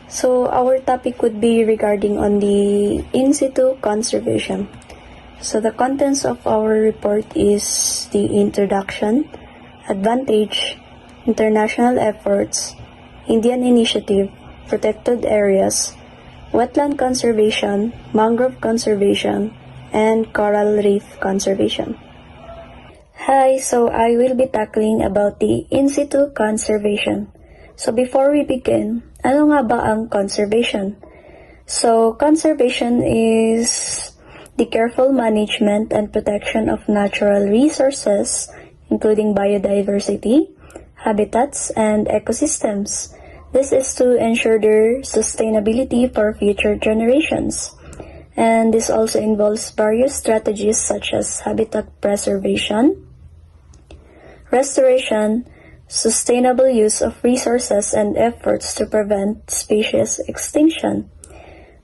So our topic would be regarding on the in situ conservation. So the contents of our report is the introduction, advantage, international efforts, Indian initiative, protected areas, wetland conservation, mangrove conservation, and coral reef conservation. Hi, so I will be tackling about the in situ conservation. So before we begin, ano nga ba ang conservation? So conservation is the careful management and protection of natural resources, including biodiversity, habitats, and ecosystems. This is to ensure their sustainability for future generations. And this also involves various strategies such as habitat preservation, restoration, sustainable use of resources, and efforts to prevent species extinction.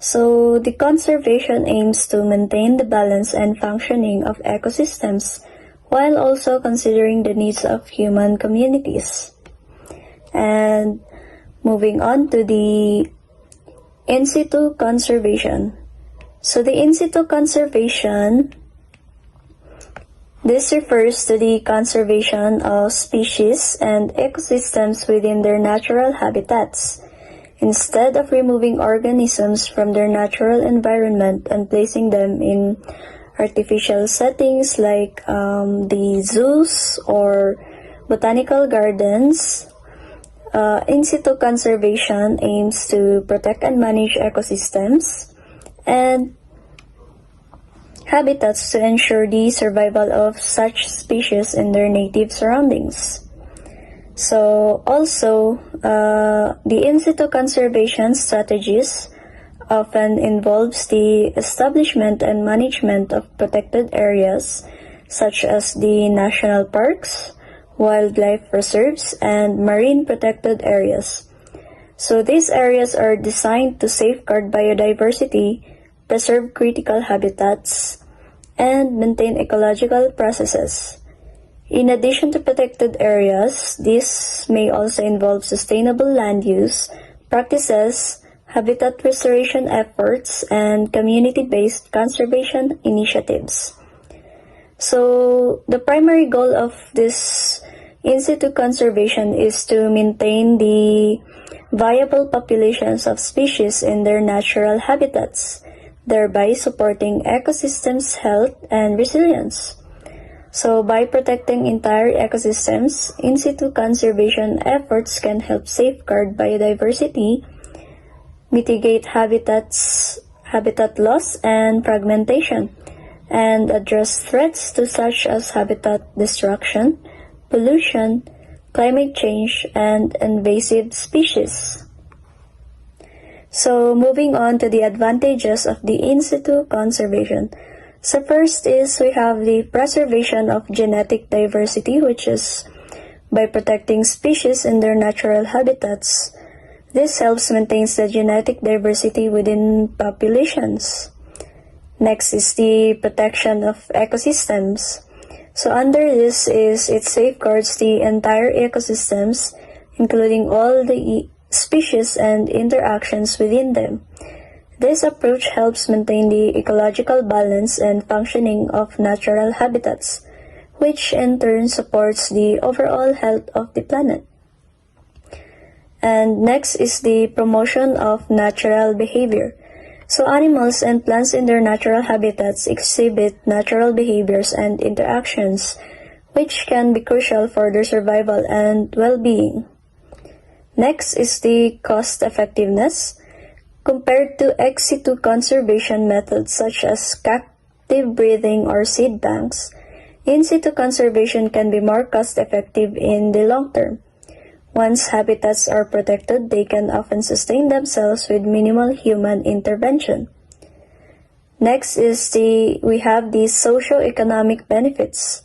So the conservation aims to maintain the balance and functioning of ecosystems while also considering the needs of human communities. And moving on to the in situ conservation. So the in situ conservation, this refers to the conservation of species and ecosystems within their natural habitats. Instead of removing organisms from their natural environment and placing them in artificial settings like the zoos or botanical gardens, in situ conservation aims to protect and manage ecosystems and habitats to ensure the survival of such species in their native surroundings. So also, the in situ conservation strategies often involves the establishment and management of protected areas such as the national parks, wildlife reserves, and marine protected areas. So these areas are designed to safeguard biodiversity, preserve critical habitats, and maintain ecological processes. In addition to protected areas, this may also involve sustainable land use practices, habitat restoration efforts, and community-based conservation initiatives. So the primary goal of this in situ conservation is to maintain the viable populations of species in their natural habitats, thereby supporting ecosystems' health and resilience. So by protecting entire ecosystems, in situ conservation efforts can help safeguard biodiversity, mitigate habitat loss and fragmentation, and address threats to such as habitat destruction, pollution, climate change, and invasive species. So moving on to the advantages of the in situ conservation. So first is we have the preservation of genetic diversity, which is by protecting species in their natural habitats. This helps maintain the genetic diversity within populations. Next is the protection of ecosystems. So under this is it safeguards the entire ecosystems, including all the species and interactions within them. This approach helps maintain the ecological balance and functioning of natural habitats, which in turn supports the overall health of the planet. And next is the promotion of natural behavior. So animals and plants in their natural habitats exhibit natural behaviors and interactions, which can be crucial for their survival and well-being. Next is the cost effectiveness. Compared to ex situ conservation methods such as captive breeding or seed banks, in situ conservation can be more cost-effective in the long term. Once habitats are protected, they can often sustain themselves with minimal human intervention. Next is we have the socio-economic benefits.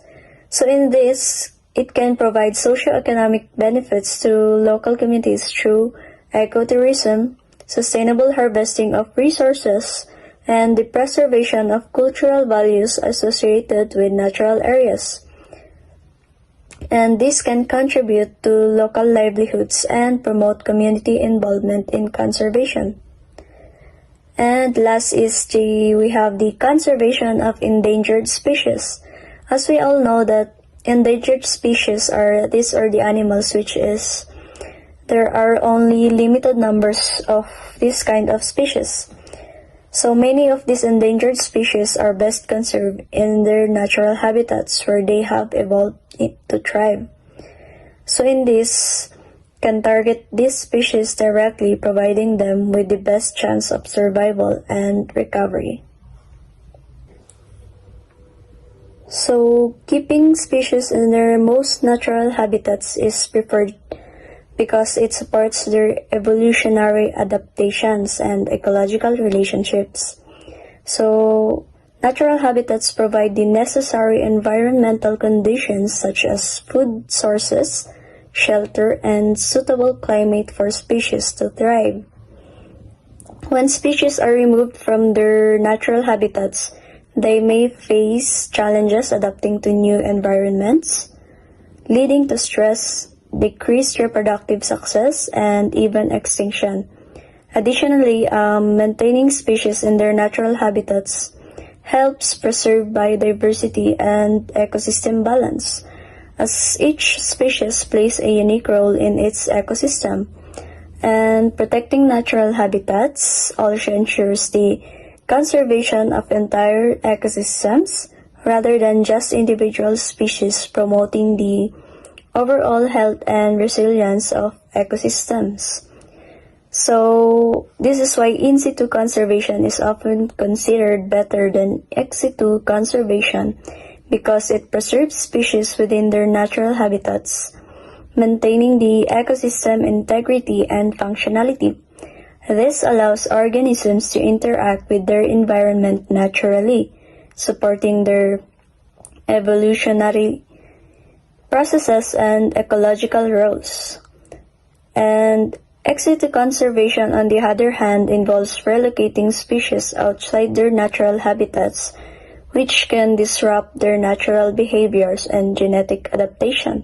So in this, it can provide socio-economic benefits to local communities through ecotourism, sustainable harvesting of resources, and the preservation of cultural values associated with natural areas. and this can contribute to local livelihoods and promote community involvement in conservation. And last is we have the conservation of endangered species. As we all know that endangered species are the animals which is there are only limited numbers of this kind of species. So many of these endangered species are best conserved in their natural habitats where they have evolved to thrive. So in this, can target these species directly, providing them with the best chance of survival and recovery. So keeping species in their most natural habitats is preferred because it supports their evolutionary adaptations and ecological relationships. So, natural habitats provide the necessary environmental conditions such as food sources, shelter, and suitable climate for species to thrive. When species are removed from their natural habitats, they may face challenges adapting to new environments, leading to stress, decreased reproductive success, and even extinction. Additionally, maintaining species in their natural habitats helps preserve biodiversity and ecosystem balance, as each species plays a unique role in its ecosystem. And protecting natural habitats also ensures the conservation of entire ecosystems rather than just individual species, promoting the overall health and resilience of ecosystems. So, this is why in situ conservation is often considered better than ex situ conservation because it preserves species within their natural habitats, maintaining the ecosystem integrity and functionality. This allows organisms to interact with their environment naturally, supporting their evolutionary processes and ecological roles. And ex situ conservation, on the other hand, involves relocating species outside their natural habitats, which can disrupt their natural behaviors and genetic adaptation.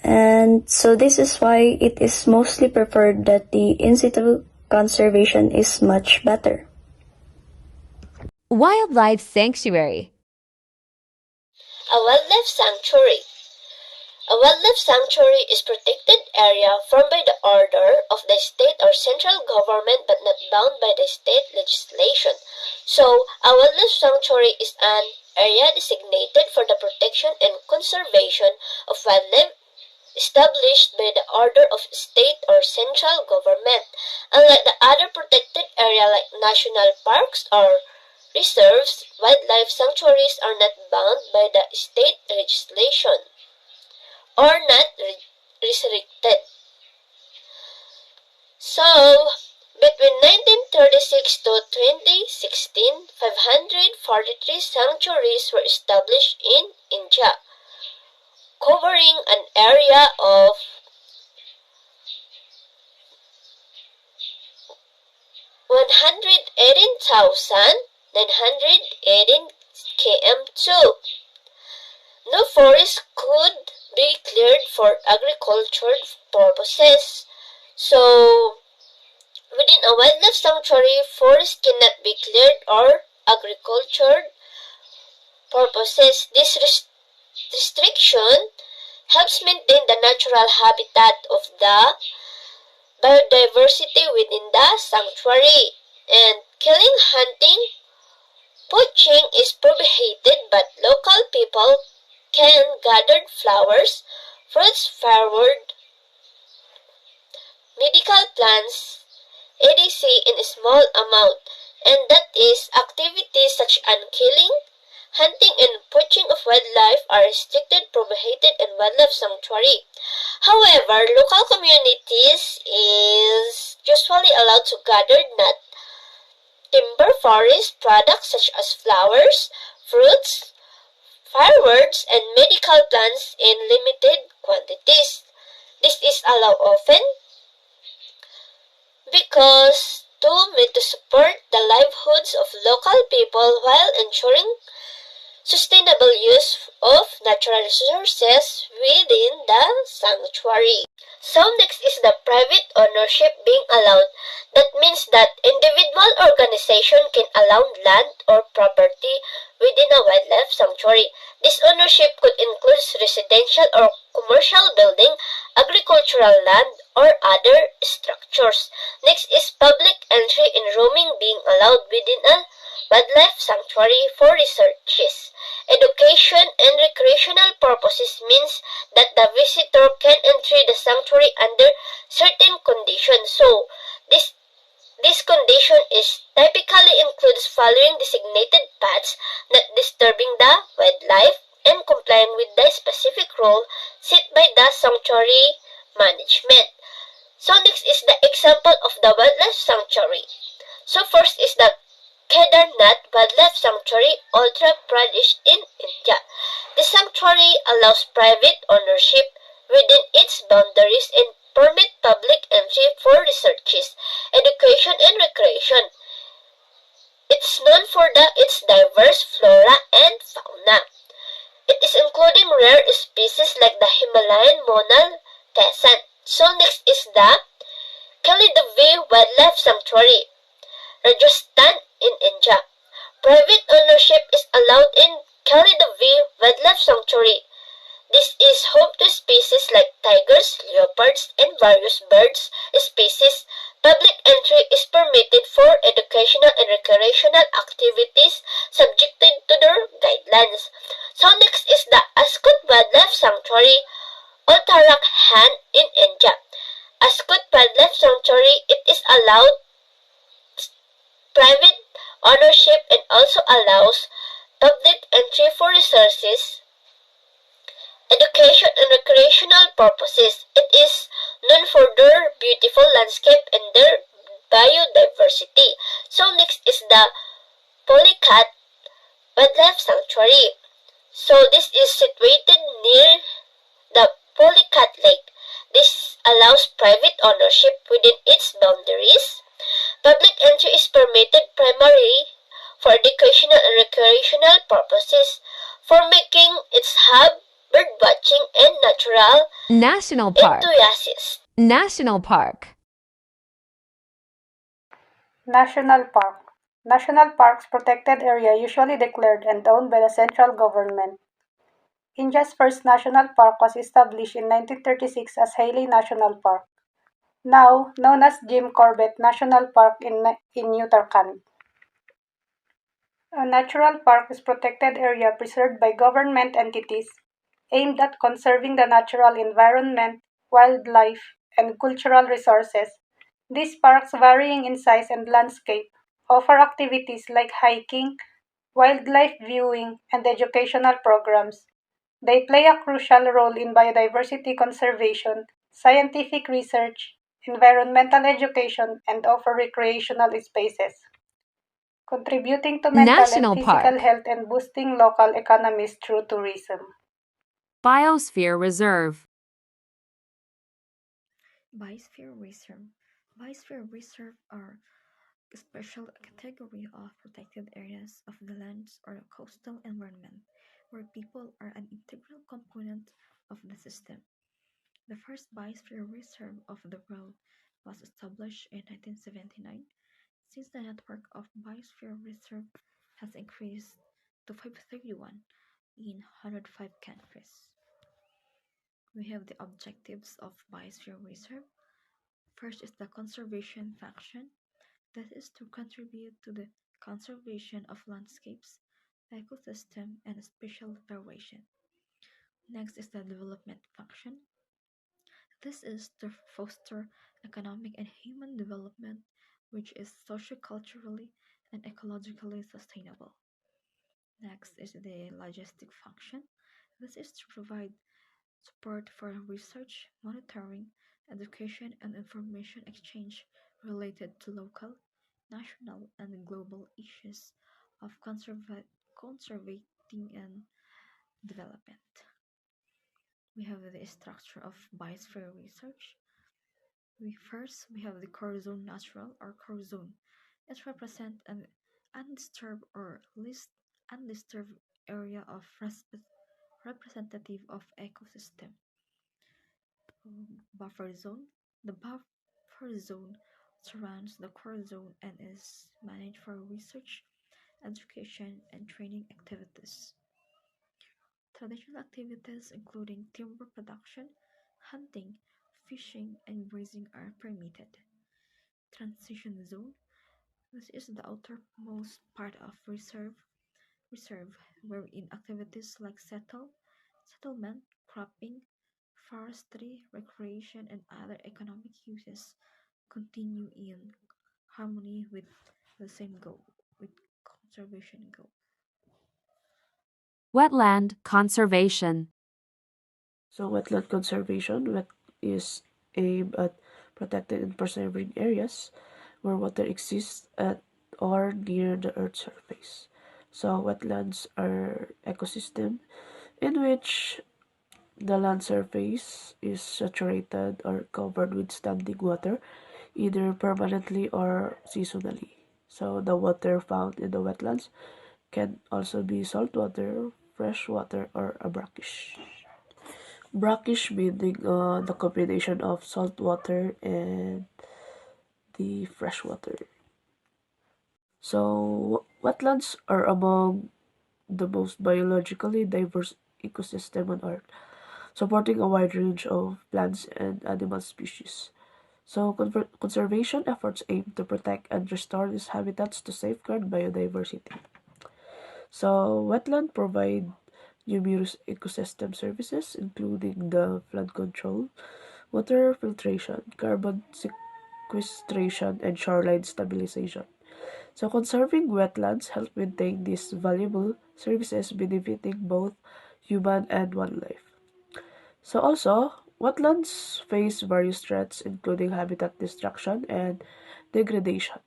And so this is why it is mostly preferred that the in situ conservation is much better. Wildlife Sanctuary. A wildlife sanctuary. A wildlife sanctuary is protected area formed by the order of the state or central government but not bound by the state legislation. So, a wildlife sanctuary is an area designated for the protection and conservation of wildlife established by the order of state or central government. Unlike the other protected area like national parks or reserves, wildlife sanctuaries are not bound by the state legislation or not restricted. So, between 1936 to 2016, 543 sanctuaries were established in India, covering an area of 118,918 km2. No forest could be cleared for agricultural purposes. So, within a wildlife sanctuary, forest cannot be cleared or agricultural purposes. This restriction helps maintain the natural habitat of the biodiversity within the sanctuary. And killing, hunting, poaching is prohibited, but local people can gather flowers, fruits, firewood, medical plants, etc. in a small amount, and that is activities such as killing, hunting, and poaching of wildlife are restricted, prohibited in wildlife sanctuary. However, local communities is usually allowed to gather nut, timber, forest products such as flowers, fruits, fireworks, and medical plants in limited quantities. This is allowed often because to support the livelihoods of local people while ensuring sustainable use of natural resources within the sanctuary. So next is the private ownership being allowed. That means that individual organization can allow land or property within a wildlife sanctuary. This ownership could include residential or commercial building, agricultural land, or other structures. Next is public entry and roaming being allowed within a wildlife sanctuary for researches. Education and recreational purposes means that the visitor can enter the sanctuary under certain conditions. So, this condition is typically includes following designated paths, not disturbing the wildlife, and complying with the specific rule set by the sanctuary management. So next is the example of the wildlife sanctuary. So first is the Kedarnath Wildlife Sanctuary, Uttar Pradesh in India. The sanctuary allows private ownership within its boundaries and permit public entry for researches, education and recreation. It's known for its diverse flora and fauna. It is including rare species like the Himalayan monal pheasant. So next is the Kalidavi Wildlife Sanctuary, Rajasthan in India. Private ownership is allowed in Kalidavi Wildlife Sanctuary. This is home to species like tigers, leopards, and various birds species. Public entry is permitted for educational and recreational activities subjected to their guidelines. So next is the Ascot Wildlife Sanctuary, Uttarakhand in India. Ascot Wildlife Sanctuary, it is allowed private ownership and also allows public entry for resources, education and recreational purposes. It is known for their beautiful landscape and their biodiversity. So next is the Polycat Wildlife Sanctuary. So this is situated near the Polycat Lake. This allows private ownership within its boundaries. Public entry is permitted primarily for educational and recreational purposes, for making its hub birdwatching and natural National Park. enthusiasts. National Park. National Park. National Parks protected area usually declared and owned by the central government. India's first national park was established in 1936 as Haley National Park, now known as Jim Corbett National Park in Uttarakhand. A natural park is protected area preserved by government entities aimed at conserving the natural environment, wildlife, and cultural resources. These parks, varying in size and landscape, offer activities like hiking, wildlife viewing, and educational programs. They play a crucial role in biodiversity conservation, scientific research, environmental education, and offer recreational spaces, contributing to mental and National physical Park. health and boosting local economies through tourism. Biosphere Reserve. Biosphere Reserve. Biosphere Reserve are a special category of protected areas of the lands or coastal environment where people are an integral component of the system. The first biosphere reserve of the world was established in 1979. Since the network of biosphere reserve has increased to 531 in 105 countries. We have the objectives of biosphere reserve. First is the conservation function, that is to contribute to the conservation of landscapes, ecosystem, and spatial variation. Next is the development function. This is to foster economic and human development which is socioculturally and ecologically sustainable. Next is the logistic function. This is to provide support for research, monitoring, education, and information exchange related to local, national, and global issues of conserving and development. We have the structure of biosphere research. We have the core zone natural or core zone. It represents an undisturbed or least undisturbed area of representative of ecosystem. Buffer zone. The buffer zone surrounds the core zone and is managed for research, education, and training activities. Traditional activities including timber production, hunting, fishing, and grazing are permitted. Transition zone. This is the outermost part of reserve wherein activities like settlement, cropping, forestry, recreation, and other economic uses continue in harmony with the same goal, with conservation goal. Wetland conservation. So wetland conservation is aimed at protecting and preserving areas where water exists at or near the Earth's surface. So wetlands are ecosystem in which the land surface is saturated or covered with standing water, either permanently or seasonally. So the water found in the wetlands can also be saltwater, freshwater, or a brackish. Brackish meaning the combination of salt water and the freshwater. So wetlands are among the most biologically diverse ecosystem on Earth, supporting a wide range of plants and animal species. So conservation efforts aim to protect and restore these habitats to safeguard biodiversity. So wetland provide numerous ecosystem services, including the flood control, water filtration, carbon sequestration, and shoreline stabilization. So conserving wetlands help maintain these valuable services benefiting both human and wildlife. So also, wetlands face various threats including habitat destruction and degradation,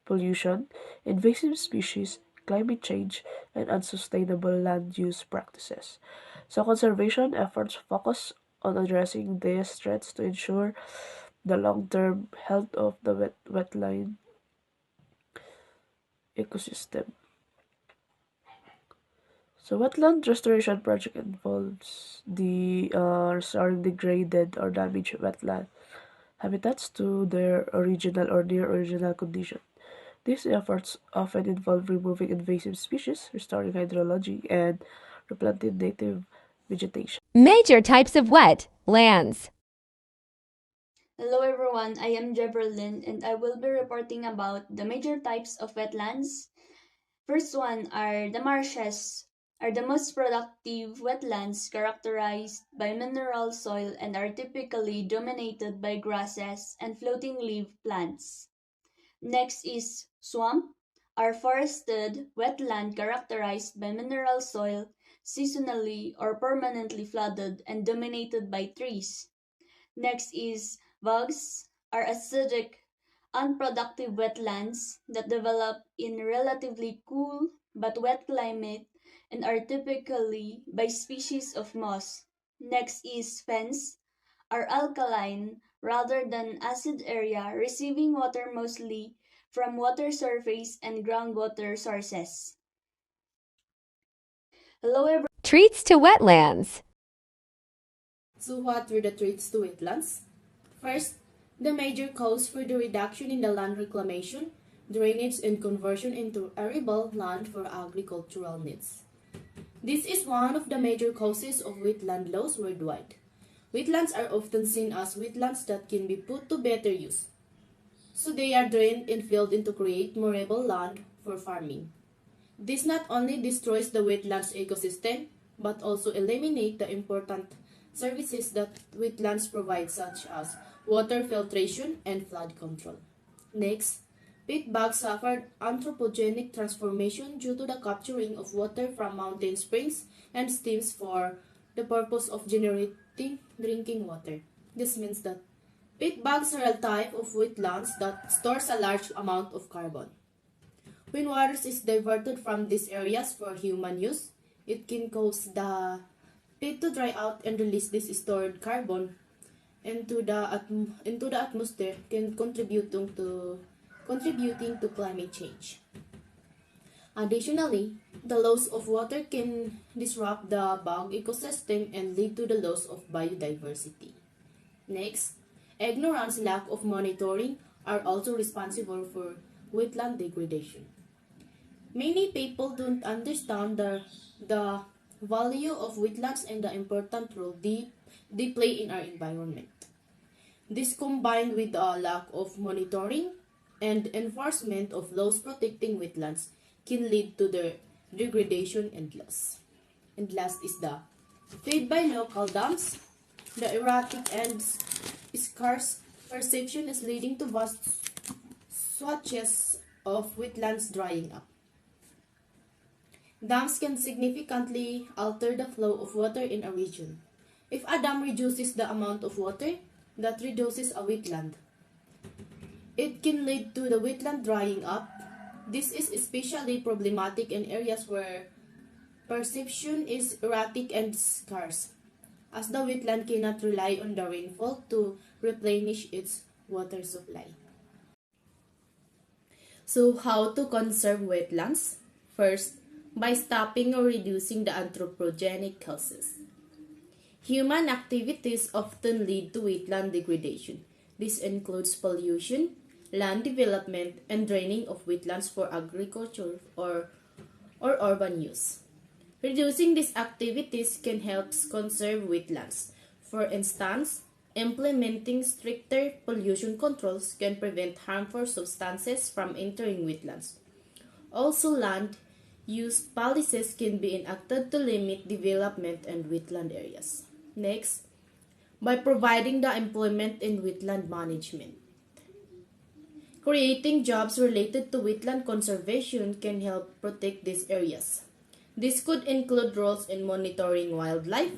pollution, invasive species, climate change, and unsustainable land use practices. So conservation efforts focus on addressing these threats to ensure the long-term health of the wetland ecosystem. So wetland restoration project involves the restoring degraded or damaged wetland habitats to their original or near original condition. These efforts often involve removing invasive species, restoring hydrology, and replanting native vegetation. Major types of wet lands. Hello everyone, I am Jeverlyn and I will be reporting about the major types of wetlands. First one are the marshes, are the most productive wetlands characterized by mineral soil and are typically dominated by grasses and floating leaf plants. Next is swamp, are forested wetland characterized by mineral soil, seasonally or permanently flooded and dominated by trees. Next is bogs, are acidic, unproductive wetlands that develop in relatively cool but wet climate and are typically by species of moss. Next is fens, are alkaline rather than acid area receiving water mostly from water surface and groundwater sources. Hello everyone. Treats to wetlands. So what were the threats to wetlands? First, the major cause for the reduction in the land reclamation, drainage, and conversion into arable land for agricultural needs. This is one of the major causes of wetland loss worldwide. Wetlands are often seen as wetlands that can be put to better use. So they are drained and filled in to create more arable land for farming. This not only destroys the wetlands ecosystem, but also eliminate the important services that wetlands provide such as water filtration and flood control. Next, peat bogs suffered anthropogenic transformation due to the capturing of water from mountain springs and streams for the purpose of generating drinking water. This means that peat bogs are a type of wetlands that stores a large amount of carbon. When water is diverted from these areas for human use, it can cause the peat to dry out and release this stored carbon into the atmosphere, can contributing to climate change. Additionally, the loss of water can disrupt the bog ecosystem and lead to the loss of biodiversity. Next, ignorance, lack of monitoring are also responsible for wetland degradation. Many people don't understand the value of wetlands and the important role they play in our environment. This combined with a lack of monitoring and enforcement of laws protecting wetlands can lead to their degradation and loss. And last is the fed by local dams. The erratic and scarce precipitation is leading to vast swatches of wetlands drying up. Dams can significantly alter the flow of water in a region. If a dam reduces the amount of water, that reduces a wetland. It can lead to the wetland drying up. This is especially problematic in areas where precipitation is erratic and scarce, as the wetland cannot rely on the rainfall to replenish its water supply. So, how to conserve wetlands? First, by stopping or reducing the anthropogenic causes. Human activities often lead to wetland degradation. This includes pollution, land development, and draining of wetlands for agriculture or urban use. Reducing these activities can help conserve wetlands. For instance, implementing stricter pollution controls can prevent harmful substances from entering wetlands. Also, land use policies can be enacted to limit development in wetland areas. Next, by providing the employment in wetland management. Creating jobs related to wetland conservation can help protect these areas. This could include roles in monitoring wildlife,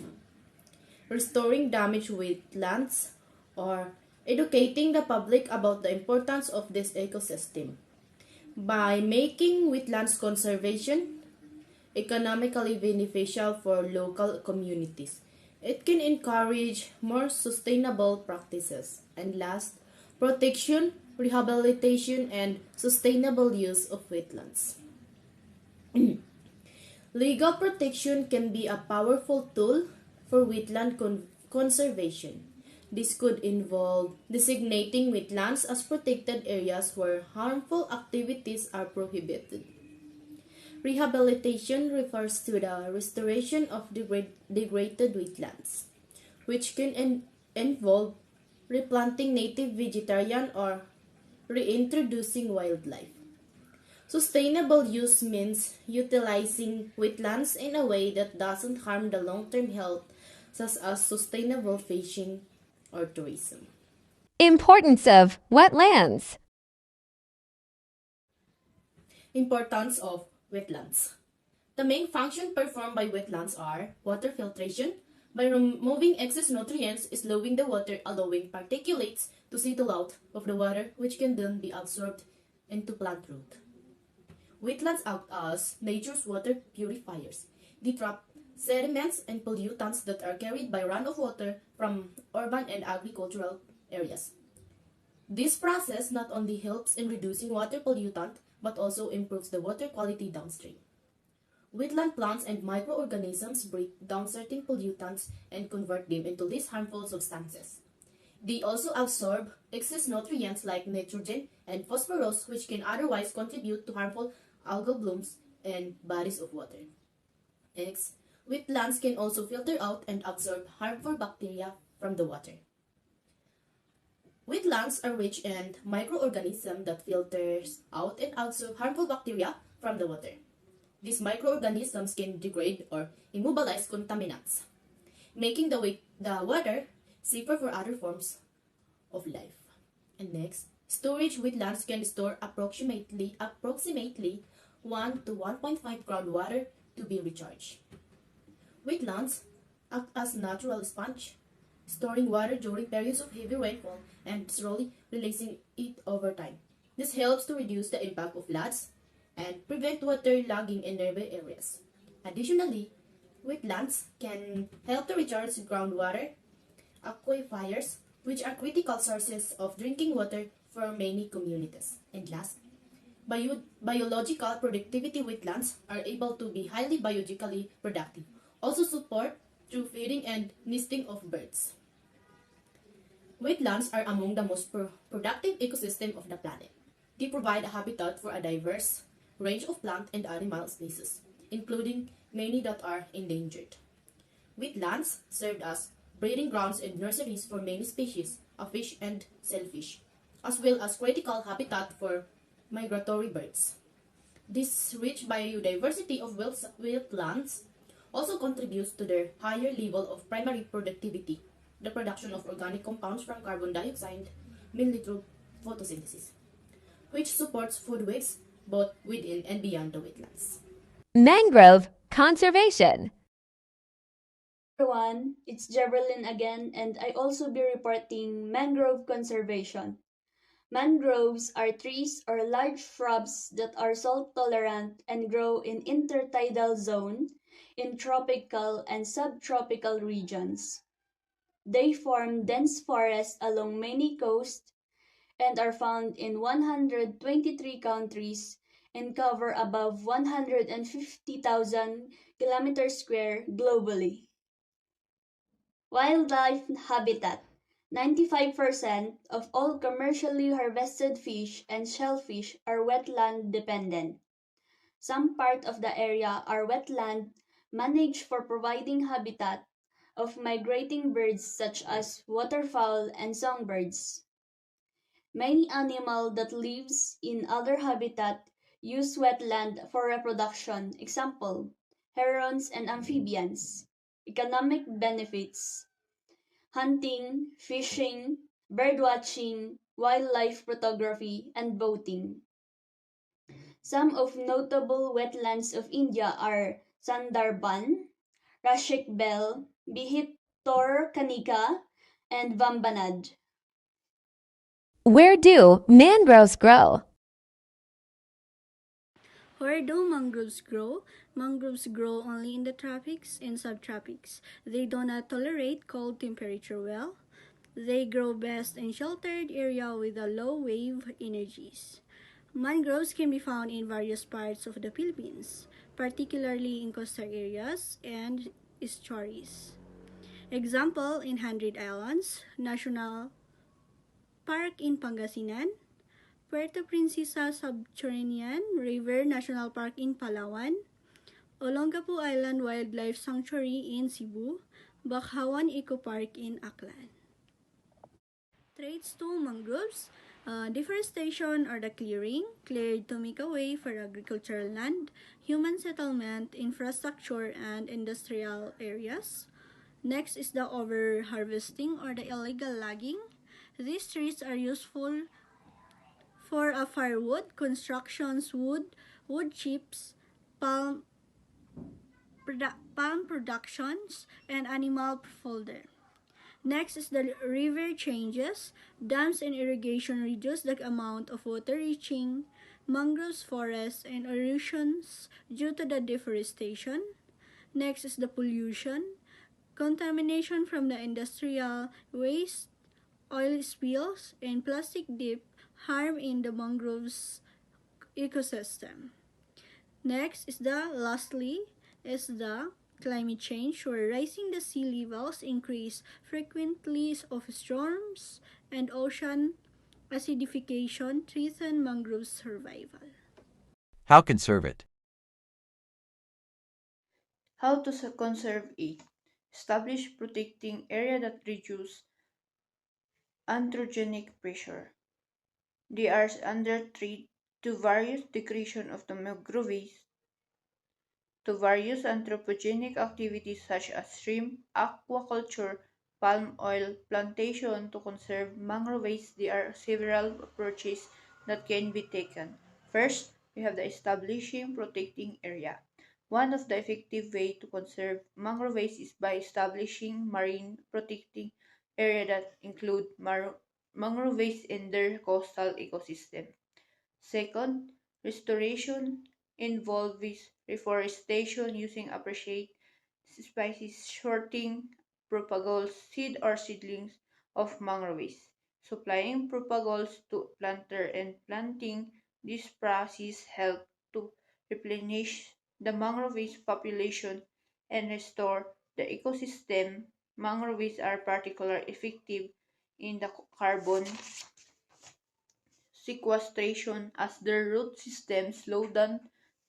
restoring damaged wetlands, or educating the public about the importance of this ecosystem. By making wetlands conservation economically beneficial for local communities, it can encourage more sustainable practices. And last, protection, rehabilitation, and sustainable use of wetlands. Legal protection can be a powerful tool for wetland conservation. This could involve designating wetlands as protected areas where harmful activities are prohibited. Rehabilitation refers to the restoration of degraded wetlands, which can involve replanting native vegetation or reintroducing wildlife. Sustainable use means utilizing wetlands in a way that doesn't harm the long-term health, such as sustainable fishing or tourism. Importance of wetlands. Importance of wetlands. The main function performed by wetlands are water filtration. By removing excess nutrients, slowing the water, allowing particulates to settle out of the water, which can then be absorbed into plant root. Wetlands act as nature's water purifiers. They trap sediments and pollutants that are carried by runoff water from urban and agricultural areas. This process not only helps in reducing water pollutant, but also improves the water quality downstream. Wetland plants and microorganisms break down certain pollutants and convert them into less harmful substances. They also absorb excess nutrients like nitrogen and phosphorus, which can otherwise contribute to harmful algal blooms and bodies of water. Next, wetlands can also filter out and absorb harmful bacteria from the water. Wetlands are rich in microorganisms that filters out and absorb harmful bacteria from the water. These microorganisms can degrade or immobilize contaminants, making the water safer for other forms of life. And next, storage wetlands can store approximately 1 to 1.5 groundwater to be recharged. Wetlands act as natural sponge, storing water during periods of heavy rainfall and slowly releasing it over time. This helps to reduce the impact of floods and prevent water logging in nearby areas. Additionally, wetlands can help to recharge groundwater aquifers, which are critical sources of drinking water for many communities. And last, Biological productivity wetlands are able to be highly biologically productive, also support through feeding and nesting of birds. Wetlands are among the most productive ecosystem of the planet. They provide a habitat for a diverse range of plant and animal species, including many that are endangered. Wetlands serve as breeding grounds and nurseries for many species of fish and shellfish, as well as critical habitat for migratory birds. This rich biodiversity of wetlands also contributes to their higher level of primary productivity, the production of organic compounds from carbon dioxide, mainly through photosynthesis, which supports food webs both within and beyond the wetlands. Mangrove conservation. Everyone, it's Jeverlyn again, and I also be reporting mangrove conservation. Mangroves are trees or large shrubs that are salt tolerant and grow in intertidal zone in tropical and subtropical regions. They form dense forests along many coasts and are found in 123 countries and cover above 150,000 kilometers square globally. Wildlife habitat. 95% of all commercially harvested fish and shellfish are wetland dependent. Some part of the area are wetland managed for providing habitat of migrating birds such as waterfowl and songbirds. Many animal that lives in other habitat use wetland for reproduction. Example, herons and amphibians. Economic benefits: hunting, fishing, birdwatching, wildlife photography, and boating. Some of notable wetlands of India are Sandarban, Rashik Bell, Bihitor Kanika, and Vambanad. Where do mangroves grow? Where do mangroves grow? Mangroves grow only in the tropics and subtropics. They do not tolerate cold temperature well. They grow best in sheltered area with a low wave energies. Mangroves can be found in various parts of the Philippines, particularly in coastal areas and estuaries. Example in Hundred Islands National Park in Pangasinan, Puerto Princesa Subterranean River National Park in Palawan, Olongapo Island Wildlife Sanctuary in Cebu, Bakhawan Eco Park in Aklan. Traits to mangroves: deforestation or the clearing, cleared to make a way for agricultural land, human settlement, infrastructure, and industrial areas. Next is the over-harvesting or the illegal logging. These trees are useful for a firewood, constructions, wood chips, palm, palm productions, and animal fodder. Next is the river changes. Dams and irrigation reduce the amount of water reaching mangroves forests and erosions due to the deforestation. Next is the pollution. Contamination from the industrial waste, oil spills, and plastic dip harm in the mangroves ecosystem. Next is the climate change, where rising the sea levels increase frequently of storms and ocean acidification threaten mangrove survival. How conserve it? How to conserve it? Establish protecting area that reduce anthropogenic pressure. They are under threat to various degradation of the mangroves to various anthropogenic activities such as shrimp, aquaculture, palm oil plantation to conserve mangroves. There are several approaches that can be taken. First, we have the establishing protecting area. One of the effective way to conserve mangroves is by establishing marine protecting area that include mangroves in their coastal ecosystem. Second, restoration involves reforestation using appropriate species, shorting propagules, seed or seedlings of mangroves, supplying propagules to planter and planting This process helps to replenish the mangroves population and restore the ecosystem. Mangroves are particularly effective in the carbon sequestration as their root systems slow down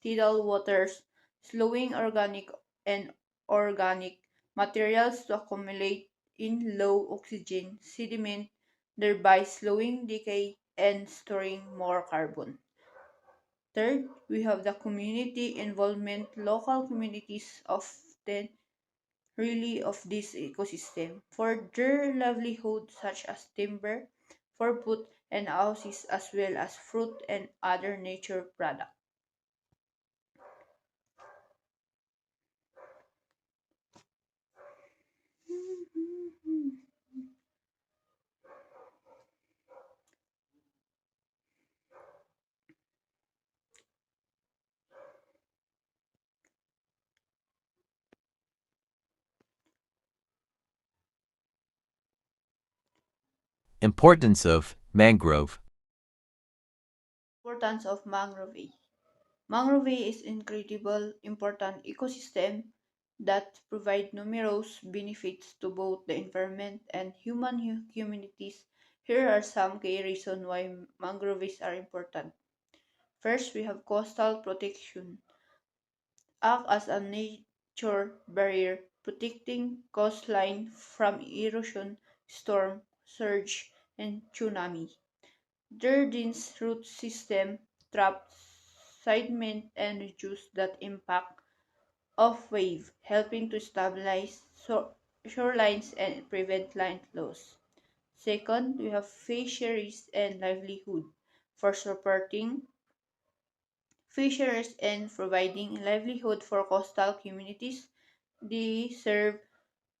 tidal waters, slowing and organic materials to accumulate in low oxygen sediment, thereby slowing decay and storing more carbon. Third, we have the community involvement. Local communities often really of this ecosystem for their livelihood such as timber, for food and houses as well as fruit and other nature products. Importance of mangrove. Importance of mangrove. Mangrove is incredible important ecosystem that provide numerous benefits to both the environment and human communities. Here are some key reasons why mangroves are important. First, we have coastal protection. Act as a nature barrier, protecting coastline from erosion, storm, surge, and tsunami. Their dense root system trap sediment and reduce that impact of wave, helping to stabilize shorelines and prevent land loss. Second, we have fisheries and livelihood. For supporting fisheries and providing livelihood for coastal communities, they serve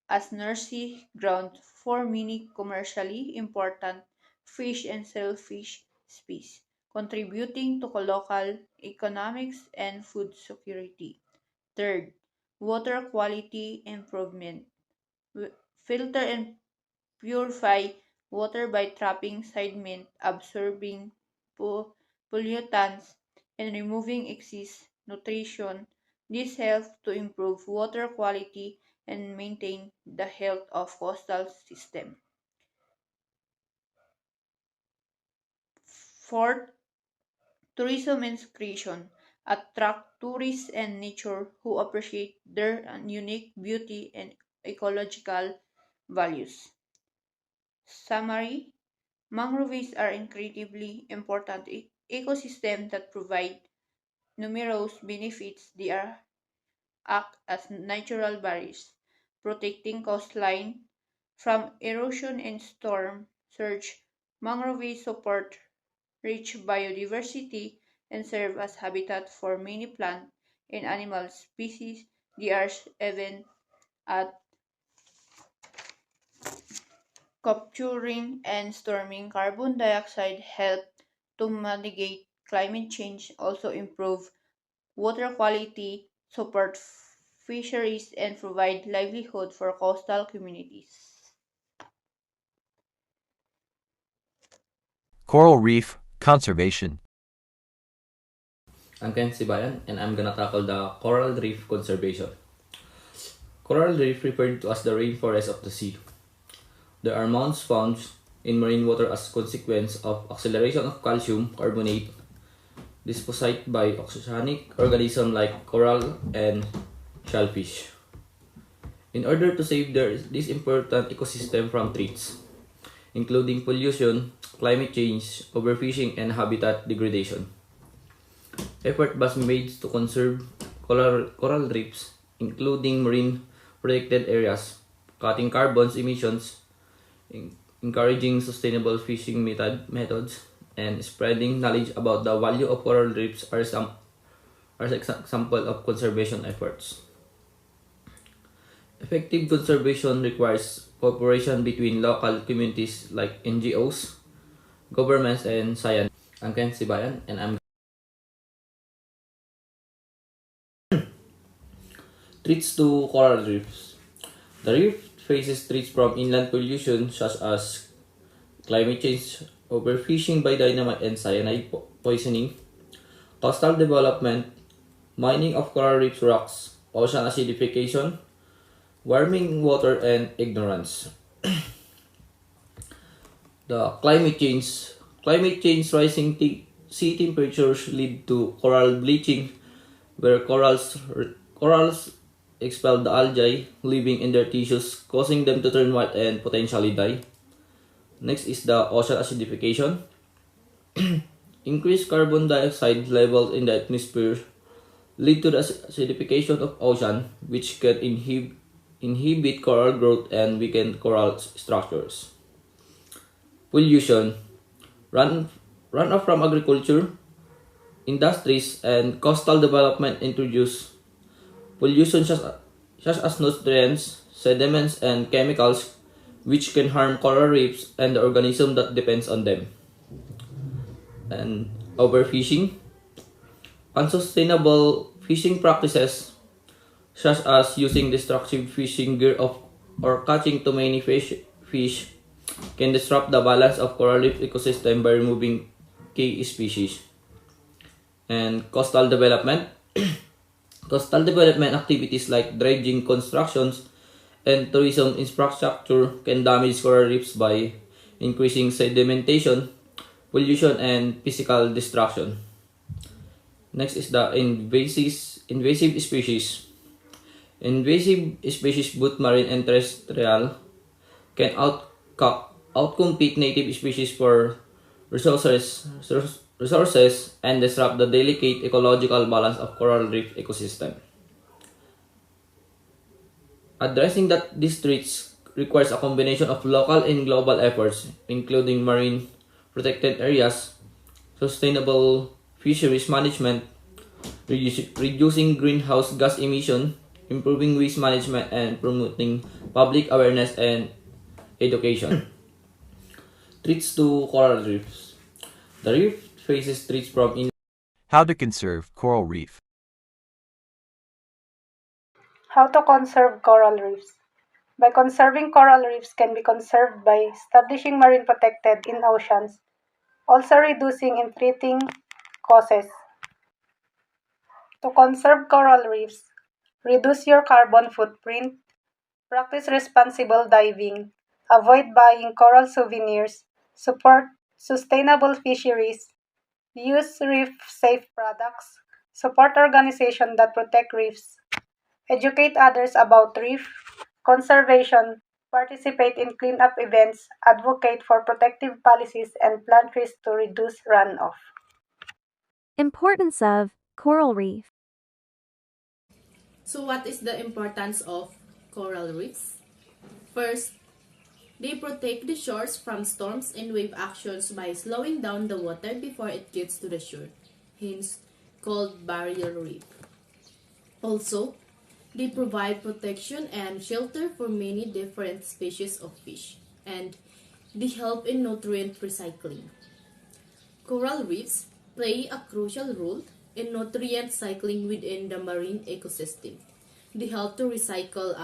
as nursery ground for many commercially important fish and shellfish species, contributing to local economics and food security. Third, water quality improvement. Filter and purify water by trapping sediment, absorbing pollutants, and removing excess nutrition. This helps to improve water quality and maintain the health of coastal system. Fourth, tourism and recreation attract tourists and nature who appreciate their unique beauty and ecological values. Summary: mangroves are incredibly important ecosystems that provide numerous benefits. They act as natural barriers, protecting coastline from erosion and storm surge. Mangroves support rich biodiversity and serve as habitat for many plant and animal species. They are even at capturing and storing carbon dioxide, help to mitigate climate change, also improve water quality, support fisheries, and provide livelihood for coastal communities. Coral reef conservation. I'm Ken Sibayan and I'm gonna tackle the coral reef conservation. Coral reef referred to as the rainforest of the sea. There are mounds found in marine water as consequence of acceleration of calcium carbonate deposited by oceanic organisms like coral and shellfish. In order to save this important ecosystem from threats, including pollution, climate change, overfishing, and habitat degradation, effort was made to conserve coral reefs, including marine protected areas, cutting carbon emissions, encouraging sustainable fishing methods, and spreading knowledge about the value of coral reefs are example of conservation efforts. Effective conservation requires cooperation between local communities like NGOs, governments, and science. I'm Ken Sibayan, and I'm threats to coral reefs. The reef faces threats from inland pollution such as climate change, overfishing by dynamite and cyanide poisoning, coastal development, mining of coral reef rocks, ocean acidification, warming water, and ignorance. The climate change, rising sea temperatures lead to coral bleaching, where corals expel the algae living in their tissues, causing them to turn white and potentially die. Next is the ocean acidification. Increased carbon dioxide levels in the atmosphere lead to the acidification of ocean, which can inhibit coral growth and weaken coral structures. Pollution, run, runoff from agriculture, industries, and coastal development introduce pollution such as nutrients, sediments, and chemicals, which can harm coral reefs and the organism that depends on them. And overfishing, unsustainable fishing practices such as using destructive fishing gear or catching too many fish can disrupt the balance of coral reef ecosystem by removing key species. And coastal development activities like dredging constructions and tourism infrastructure can damage coral reefs by increasing sedimentation, pollution, and physical destruction. Next is the invasive species. Invasive species, both marine and terrestrial, can outcompete native species for resources and disrupt the delicate ecological balance of coral reef ecosystem. Addressing these threats requires a combination of local and global efforts, including marine protected areas, sustainable fisheries management, reducing greenhouse gas emission, improving waste management, and promoting public awareness and education. Threats to coral reefs. The reef faces threats from How to conserve coral reef. How to conserve coral reefs. By conserving coral reefs can be conserved by establishing marine protected in oceans, also reducing and treating causes. To conserve coral reefs, reduce your carbon footprint, practice responsible diving, avoid buying coral souvenirs, support sustainable fisheries, use reef-safe products, support organizations that protect reefs, educate others about reef conservation, participate in cleanup events, advocate for protective policies, and plant trees to reduce runoff. Importance of coral reef. So what is the importance of coral reefs? First, they protect the shores from storms and wave actions by slowing down the water before it gets to the shore, hence called barrier reef. Also, they provide protection and shelter for many different species of fish, and they help in nutrient recycling. Coral reefs play a crucial role in nutrient cycling within the marine ecosystem. They help to recycle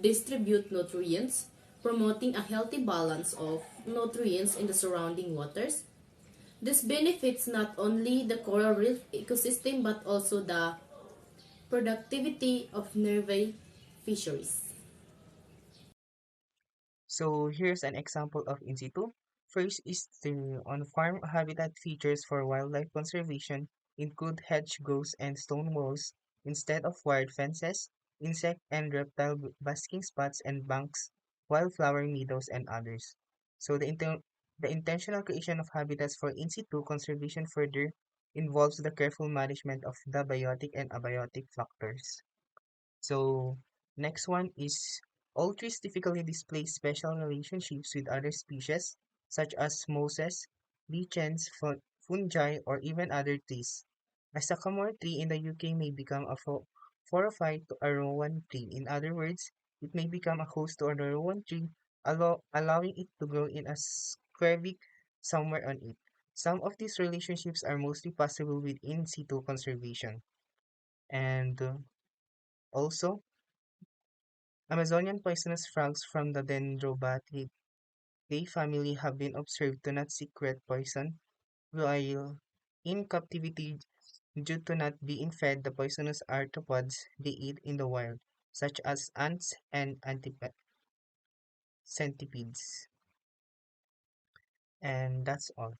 distribute nutrients, promoting a healthy balance of nutrients in the surrounding waters. This benefits not only the coral reef ecosystem but also the productivity of nearby fisheries. So here's an example of in situ. First is the on-farm habitat features for wildlife conservation include hedgerows and stone walls instead of wired fences, insect and reptile basking spots and banks, wildflower meadows, and others. So the intentional creation of habitats for in situ conservation further involves the careful management of the biotic and abiotic factors. So next one is all trees typically display special relationships with other species such as mosses, lichens, fungi, or even other trees. A sycamore tree in the UK may become a phorophyte to a rowan tree. In other words, it may become a host to a rowan tree, allowing it to grow in a square somewhere on it. Some of these relationships are mostly possible with in situ conservation. And also, Amazonian poisonous frogs from the Dendrobatic They family have been observed to not secrete poison, while in captivity due to not being fed the poisonous arthropods they eat in the wild, such as ants and centipedes. And that's all.